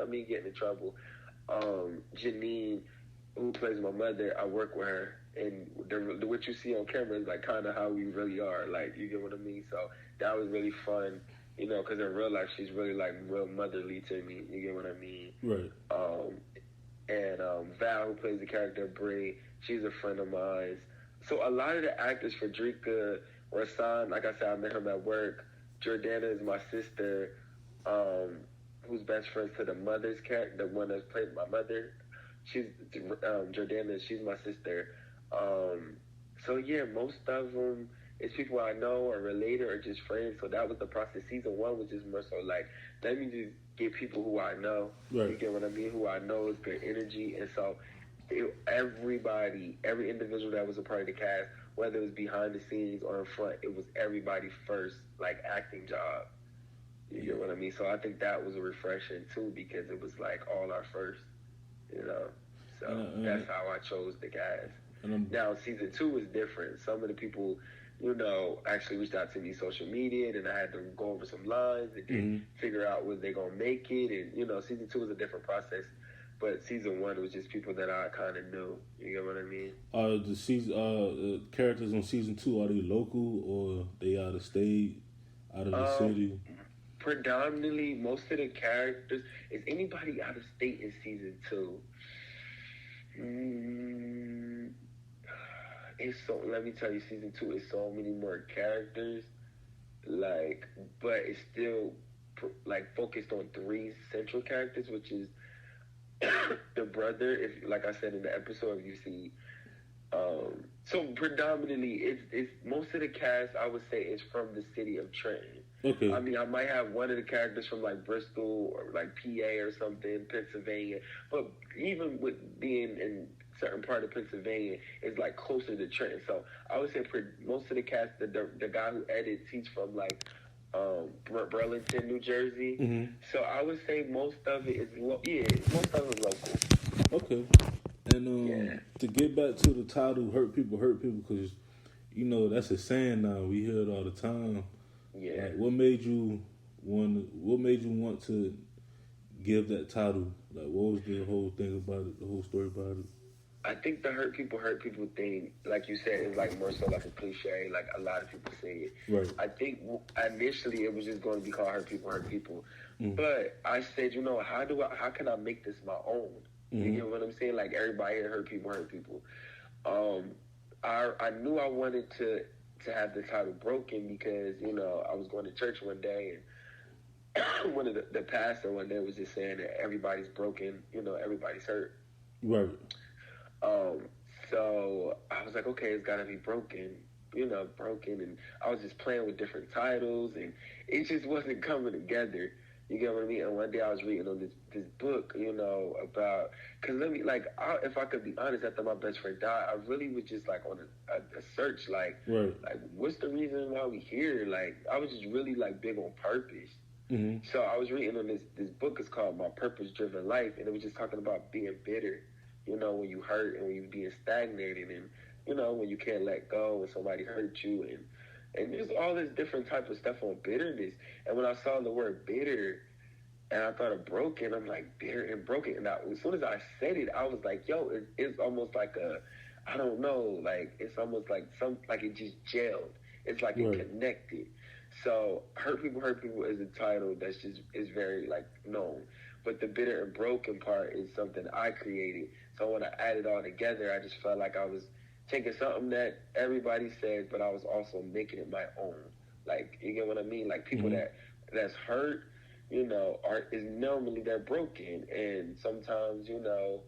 mean, getting in trouble. Janine, who plays my mother, I work with her, and what you see on camera is like kind of how we really are. Like, you get what I mean? So that was really fun, you know, because in real life she's really like real motherly to me. You get what I mean? Right. And Val, who plays the character Bree, she's a friend of mine. So a lot of the actors, Frederica, Rasan, like I said, I met him at work. Jordana is my sister, who's best friends to the mother's character, the one that's played my mother. She's Jordana. She's my sister. So yeah, most of them is people I know or related or just friends. So that was the process. Season 1 was just more so like, let me just get people who I know. Right. You get what I mean? Who I know is good energy, and so every individual that was a part of the cast, whether it was behind the scenes or in front, it was everybody's first like acting job. You get what I mean? So I think that was a refreshing too, because it was like all our first, you know. So that's how I chose the cast. Now season 2 is different. Some of the people, you know, actually reached out to me social media, and I had to go over some lines and then figure out was they gonna make it, and you know, season 2 is a different process. But season 1 was just people that I kind of knew. You get what I mean? The characters on season 2, are they local or they out of state, out of the city? Predominantly, most of the characters. Is anybody out of state in season 2? It's so. Let me tell you, season 2 is so many more characters. Like, but it's still like focused on 3 central characters, which is the brother. If, like I said in the episode, you see. So predominantly, it's most of the cast, I would say, is from the city of Trenton. Okay. I mean, I might have one of the characters from like Bristol or like PA or something, Pennsylvania. But even with being in certain part of Pennsylvania, it's like closer to Trenton. So I would say most of the cast, the guy who edits, he's from like Burlington, New Jersey. Mm-hmm. So I would say most of it is most of it local. Okay. And to get back to the title, hurt people, because you know that's a saying now. We hear it all the time. Yeah. Like, what made you want to give that title? Like, what was the whole thing about it? The whole story about it? I think the hurt people thing, like you said, is like more so like a cliche. Like a lot of people say it. Right. I think initially it was just going to be called hurt people. But I said, you know, how can I make this my own? You get what I'm saying? Like everybody here hurt people. I knew I wanted to have the title broken because, you know, I was going to church one day and one of the pastor one day was just saying that everybody's broken, you know, everybody's hurt. Right. So I was like, okay, it's got to be broken, and I was just playing with different titles and it just wasn't coming together. You get what I mean? And one day I was reading on this book, you know, about, because if I could be honest, after my best friend died, I really was just like on a search, like, like what's the reason why we here? Like, I was just really like big on purpose. Mm-hmm. So I was reading on this book. It's called My Purpose Driven Life, and it was just talking about being bitter, you know, when you hurt and when you're being stagnated, and you know, when you can't let go when somebody hurt you, and there's all this different type of stuff on bitterness. And when I saw the word bitter and I thought of broken, I'm like, bitter and broken. And as soon as I said it, I was like, yo, it's almost like I don't know, like it's almost like like it just gelled. It's like it connected. So hurt people is a title that's just is very like known. But the bitter and broken part is something I created. So when I add it all together, I just felt like I was taking something that everybody says, but I was also making it my own. Like, you get what I mean? Like people that's hurt, you know, is normally they're broken, and sometimes, you know,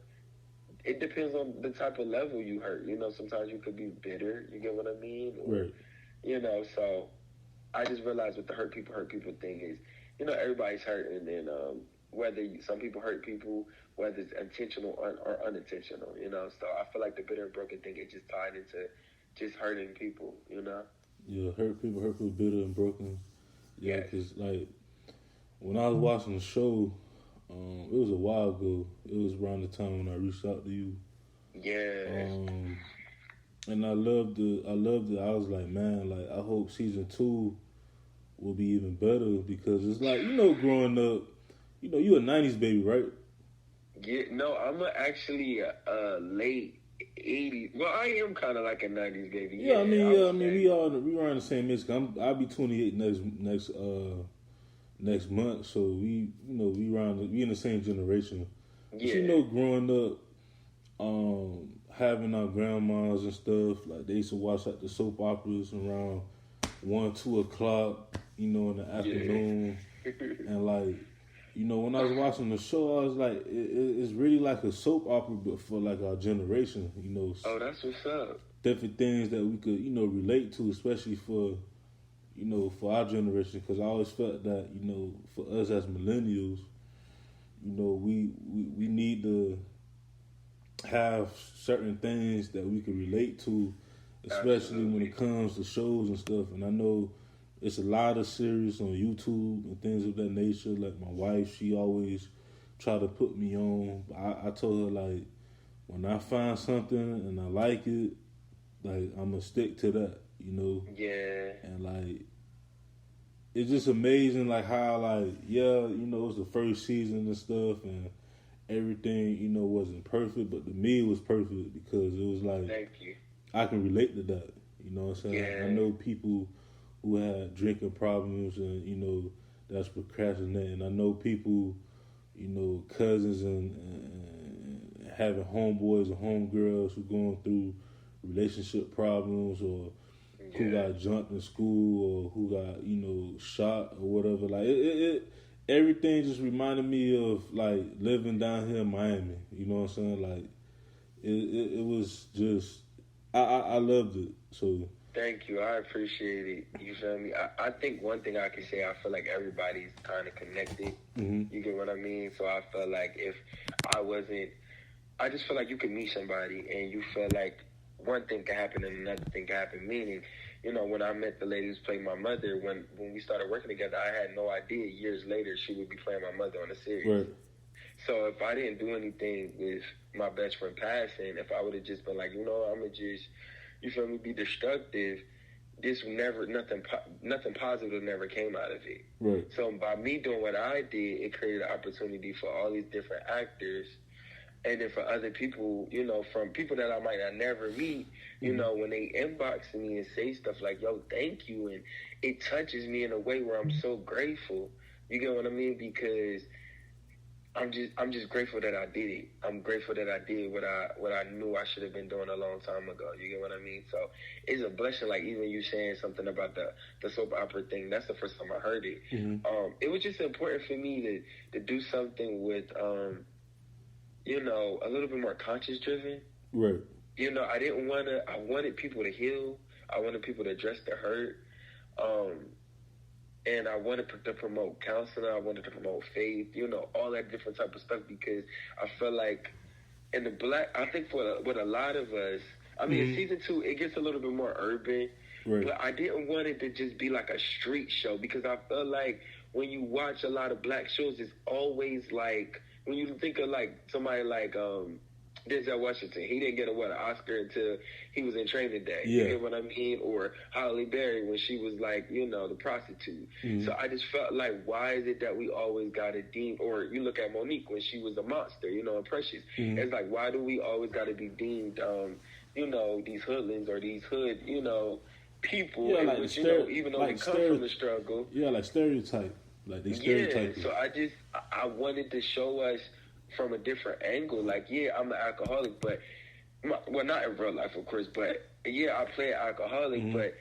it depends on the type of level you hurt. You know, sometimes you could be bitter. You get what I mean? Or, you know, so I just realized what the hurt people thing is. You know, everybody's hurting, and whether some people hurt people, whether it's intentional or unintentional, you know. So I feel like the bitter and broken thing is just tied into just hurting people, you know. Yeah, hurt people, bitter and broken. Yeah, because like when I was watching the show, it was a while ago. It was around the time when I reached out to you. Yeah. And I loved it. I was like, man, like I hope season 2 will be even better, because it's like, you know, growing up, you know, you a '90s baby, right? Yeah, no, I'm actually a late '80s. Well, I am kind of like a '90s baby. Yeah, I mean, say. we are in the same age. I'll be 28 next month, so we in the same generation. But Yeah, you know, growing up, having our grandmas and stuff, like they used to watch like the soap operas around 1, 2 o'clock, you know, in the afternoon, and like, you know, when I was watching the show, I was like, it's really like a soap opera, but for like our generation, you know. oh, that's what's up. Different things that we could, you know, relate to, especially for, you know, for our generation. Because I always felt that, you know, for us as millennials, you know, we need to have certain things that we can relate to, especially Absolutely. when it comes to shows and stuff. And I know it's a lot of series on YouTube and things of that nature. Like my wife, she always try to put me on. I told her, like, when I find something and I like it, like, I'm gonna stick to that, you know. Yeah. And like, it's just amazing, like how, like, yeah, you know, it was the first season and stuff, and everything, you know, wasn't perfect, but to me it was perfect because it was like, Thank you. I can relate to that. You know what I'm saying? Yeah. I know people who had drinking problems and, you know, that's procrastinating. I know people, you know, cousins and having homeboys and homegirls who going through relationship problems, or who got jumped in school, or who got, you know, shot or whatever. Like everything just reminded me of like living down here in Miami. You know what I'm saying? Like it was just I loved it. So Thank you. I appreciate it. You feel me? I think one thing I can say, I feel like everybody's kind of connected. mm-hmm. You get what I mean? So I feel like if I wasn't, I just feel like you could meet somebody and you feel like one thing can happen and another thing can happen. Meaning, you know, when I met the lady who's playing my mother, when we started working together, I had no idea years later she would be playing my mother on a series. Right. So if I didn't do anything with my best friend passing, if I would have just been like, you know, I'm going to just, you feel me, be destructive, this nothing positive never came out of it. Right. So by me doing what I did, it created an opportunity for all these different actors, and then for other people, you know, from people that I might not never meet, you know, when they inbox me and say stuff like, yo, thank you, and it touches me in a way where I'm so grateful. You get what I mean? Because I'm just grateful that I did it. I'm grateful that I did what I knew I should have been doing a long time ago. You get what I mean? So it's a blessing. Like even you saying something about the soap opera thing. That's the first time I heard it. Mm-hmm. It was just important for me to do something with you know, a little bit more conscious driven. Right. You know, I wanted people to heal. I wanted people to address their hurt. And I wanted to promote counseling. I wanted to promote faith, you know, all that different type of stuff, because I feel like in the I think with a lot of us, I mean, in season 2, it gets a little bit more urban, right. But I didn't want it to just be like a street show, because I feel like when you watch a lot of black shows, it's always like, when you think of like somebody like Denzel Washington, he didn't get an Oscar until he was in Training Day. Yeah. You know what I mean? Or Halle Berry when she was like, you know, the prostitute. Mm-hmm. So I just felt like, why is it that we always got to deem, or you look at Monique when she was a monster, you know, and Precious. Mm-hmm. It's like, why do we always got to be deemed, you know, these hoodlings or these hood, you know, people, yeah, like which, you know, even though like they come from the struggle. Yeah, like stereotype. Like they stereotype. Yeah, so I wanted to show us from a different angle. Like, yeah, I'm an alcoholic, but well, not in real life, of course, but yeah, I play an alcoholic, but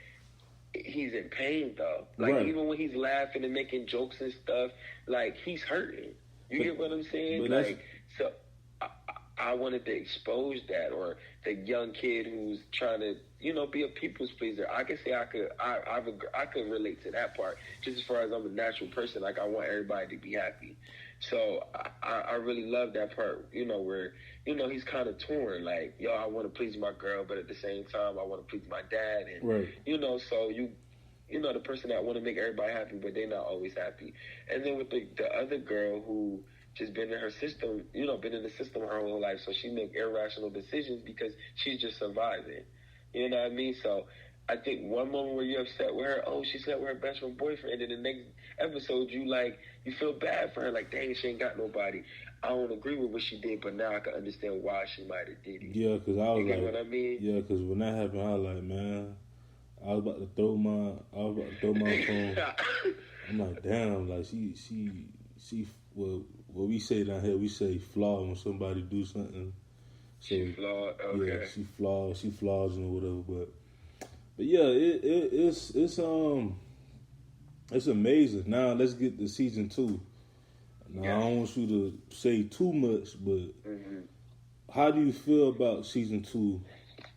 he's in pain though. Like even when he's laughing and making jokes and stuff, like he's hurting. You get what I'm saying? Like, so I wanted to expose that, or the young kid who's trying to, you know, be a people's pleaser. I can say I could relate to that part, just as far as I'm a natural person. Like, I want everybody to be happy. So I really love that part, you know, where, you know, he's kind of torn. Like, yo, I want to please my girl, but at the same time, I want to please my dad. And, you know, so you know, the person that want to make everybody happy, but they're not always happy. And then with the other girl who just been in her system, you know, been in the system her whole life, so she make irrational decisions because she's just surviving. You know what I mean? So I think one moment where you're upset with her, oh, she slept with her best friend boyfriend, and then the next episode you feel bad for her, like, dang, she ain't got nobody. I don't agree with what she did, but now I can understand why she might have did it. Yeah, because I was you get what I mean? Yeah, because when that happened, I was like, man, I was about to throw my phone. I'm like, damn, like she. Well, what we say down here, we say flaw when somebody do something. So, she flawed. Okay. Yeah, she flaws and whatever, but yeah, it's amazing. Now let's get to season 2. Now I don't want you to say too much, but how do you feel about season 2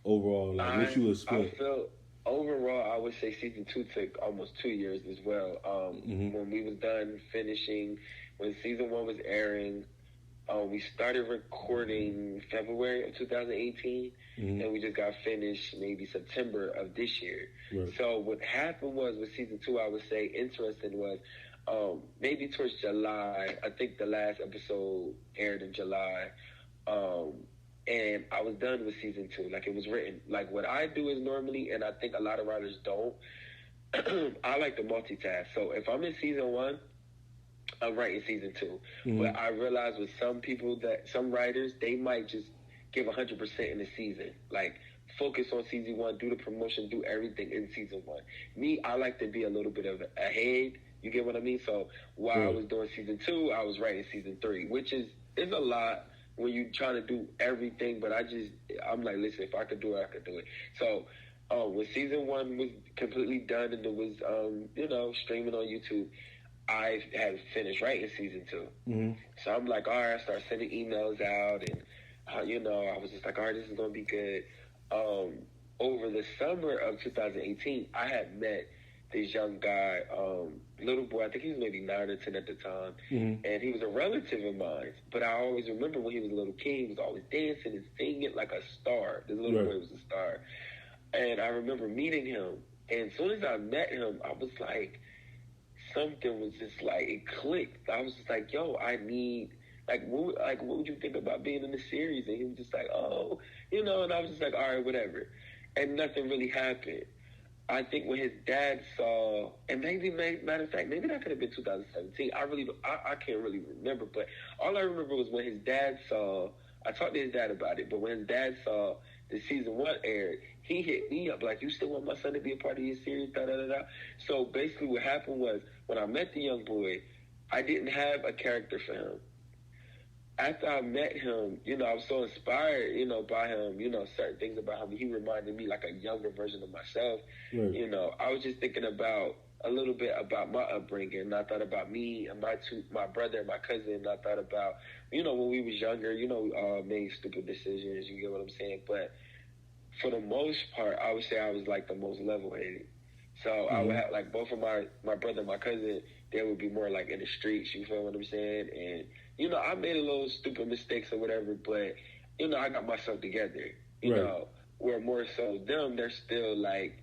overall? Like, what you expect? I feel overall, I would say season 2 took almost 2 years as well. When we was done finishing, when season 1 was airing, we started recording February of 2018, and we just got finished maybe September of this year. Right. So what happened was with season 2, I would say interesting was maybe towards July. I think the last episode aired in July, and I was done with season 2. Like, it was written. Like, what I do is normally, and I think a lot of writers don't, I like to multitask. So if I'm in season 1, I'm writing season 2. But I realize with some people that some writers, they might just give 100% in the season. Like, focus on season 1, do the promotion, do everything in season 1. Me, I like to be a little bit of ahead. You get what I mean? So while I was doing season 2, I was writing season 3, which is a lot when you trying to do everything. But I'm like, listen, if I could do it, I could do it. So when season 1 was completely done and it was, streaming on YouTube, I had finished writing season 2. So I'm like, all right, I started sending emails out, and I was just like, all right, this is gonna be good. Over the summer of 2018, I had met this young guy, little boy. I think he was maybe 9 or 10 at the time, and he was a relative of mine. But I always remember when he was a little kid, he was always dancing and singing like a star. This little boy was a star, and I remember meeting him. And as soon as I met him, I was like, something was just like, it clicked. I was just like, yo, I need, what would you think about being in the series? And he was just like, oh, and I was just like, all right, whatever. And nothing really happened. I think when his dad saw, and matter of fact, maybe that could have been 2017. I can't really remember, but all I remember was when his dad saw, I talked to his dad about it, but when his dad saw the season 1 aired, he hit me up like, you still want my son to be a part of your series, da-da-da-da. So basically what happened was, when I met the young boy, I didn't have a character for him. After I met him, I was so inspired, by him, certain things about him. He reminded me like a younger version of myself. Right. I was just thinking about a little bit about my upbringing, and I thought about me and my brother and my cousin, and I thought about, when we was younger, made stupid decisions, you get what I'm saying? But for the most part, I would say I was like the most level-headed. So I would have, like, both of my brother and my cousin, they would be more like in the streets, you feel what I'm saying? And, I made a little stupid mistakes or whatever, but, I got myself together, you know, where more so them, they're still like,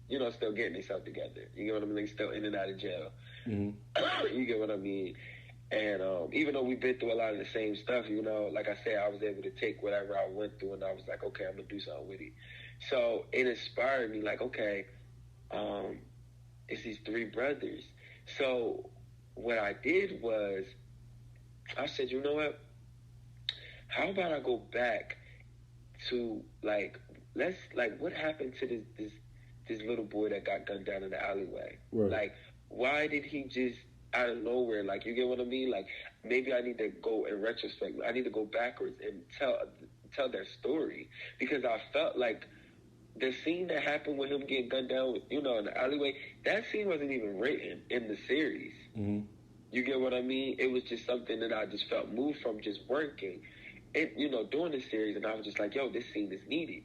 still getting themselves together. You get what I mean? Still in and out of jail. You get what I mean? And even though we've been through a lot of the same stuff, like I said, I was able to take whatever I went through, and I was like, okay, I'm going to do something with it. So it inspired me, like, okay, it's these 3 brothers. So what I did was, I said, you know what? How about I go back to, like, what happened to this little boy that got gunned down in the alleyway? Right. Like, why did he just out of nowhere? Like, you get what I mean? Like, maybe I need to go in retrospect. I need to go backwards and tell their story, because I felt like the scene that happened with him getting gunned down, in the alleyway, that scene wasn't even written in the series. You get what I mean? It was just something that I just felt moved from just working, and doing the series, and I was just like, yo, this scene is needed.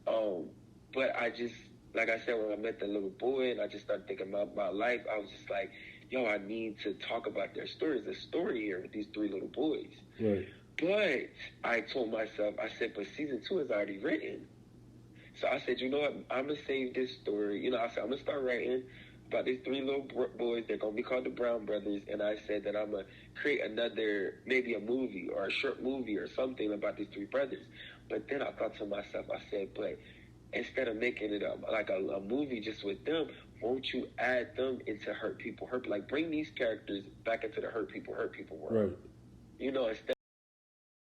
But I just, like I said, when I met the little boy and I just started thinking about my life, I was just like, yo, I need to talk about their stories. There's a story here with these 3 little boys. Right. But I told myself, I said, but season 2 is already written. So I said, you know what, I'm going to save this story. I said, I'm going to start writing about these 3 little boys. They're going to be called the Brown Brothers. And I said that I'm going to create another, maybe a movie or a short movie or something about these 3 brothers. But then I thought to myself, I said, but instead of making it a movie just with them, won't you add them into Hurt People, like bring these characters back into the Hurt People world? Right. You know, instead